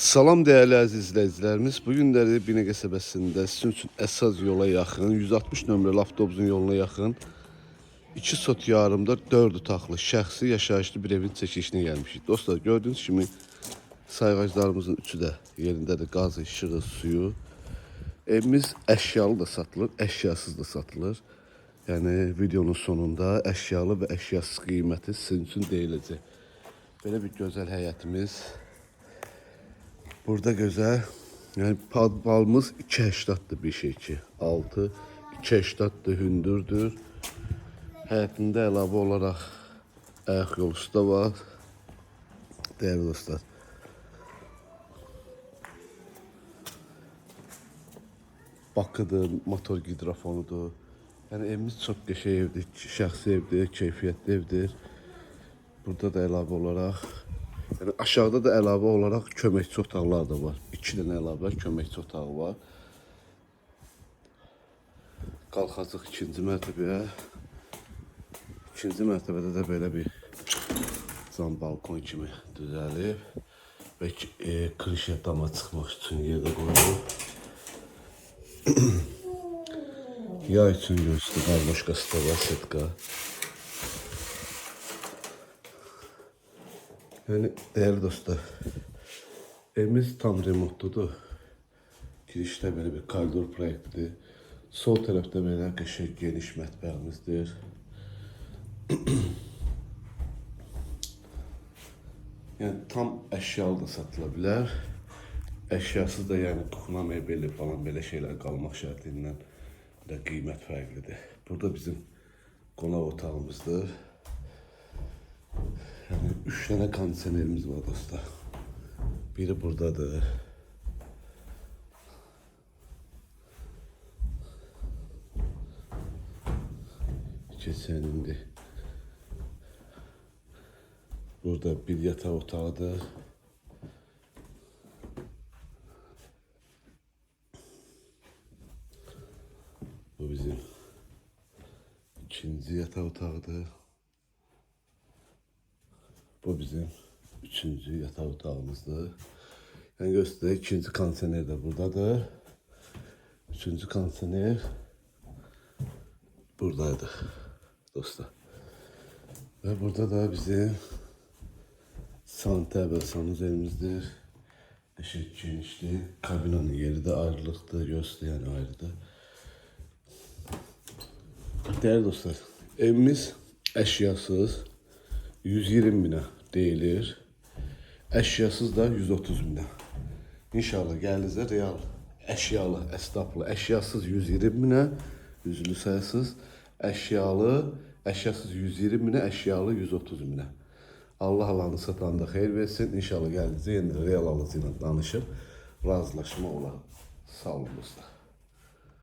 Salam değerli əziz izləyicilərimiz. Bu günləri Binə qəsəbəsində sizin üçün əsas yola yaxın, 160 nömrəli avtobusun yoluna yaxın 2 sot yarımda 4 otaqlı şəxsi yaşayışlı bir evin çəkilişinə gəlmişik. Dostlar, gördüyünüz kimi sayğaclarımızın üçü də yerindədir. Qazı, işığı, suyu. Evimiz əşyalı da satılır, əşyasız da satılır. Yəni videonun sonunda əşyalı və əşyasız qiyməti sizin üçün deyiləcək. Belə bir gözəl həyətimiz. Burada güzel, yani balımız 2.80'dır bir şey ki. 6, 2.80'dır, hündürdür. Həyətində əlavə olaraq ayaq yolusu da var. Değerli dostlar. Bakıdır, motor gidrofonudur. Yani evimiz çok qəşəng evdir, şəxsi evdir, keyfiyyətli evdir. Burada da əlavə olaraq yani aşağıda da əlavə olaraq köməkçi otaqlar da var. 2 dənə əlavə köməkçi otağı var. Qalxacaq ikinci mərtəbəyə. İkinci mərtəbədə də belə bir cam balkon kimi düzəlib və krişə dama çıxmaq üçün yerdə qoyulub. Yay üçün göstərir, qarboşkası da var, setka. Yani değerli dostlar, evimiz tam remontludur. Girişte böyle bir koridor proyektidir. Sol tarafta böyle qəşəng geniş mətbəximizdir. Yani tam əşyalı da satıla bilər. Əşyasız da yani toxuna mebeli falan belə şeyler qalmaq şərtindən də qiymət fərqlidir. Burada bizim qonaq otağımızdır. Yani 3 tane kondisionerimiz var dostlar. Biri buradadır. Geçen indi. Burada bir yatak otağıdır. Bu bizim ikinci yatak otağıdır. Bu bizim üçüncü yatak otağımızdır. Yani göstereyim, ikinci kondisioner de buradadır. Üçüncü kondisioner buradaydı dostlar. Ve burada da bizim santə və sanuzelimizdir. Qəşəng genişdir. Kabinanın yeri də ayrılıqdır, göstərən ayrıdır. Değerli dostlar, evimiz əşyasız 120 bine deyilir. Əşyasız da 130 bine. İnşallah gəldinizdə real əşyalı, əsnaflı, əşyasız 120 bine, üzlü sayısız, əşyalı, əşyasız 120 bine, əşyalı 130 bine. Allah alanı satanda xeyir versin. İnşallah gəldinizdə yeni real alıcı ilə danışıb razılaşma olar. Sağ olun dostlar.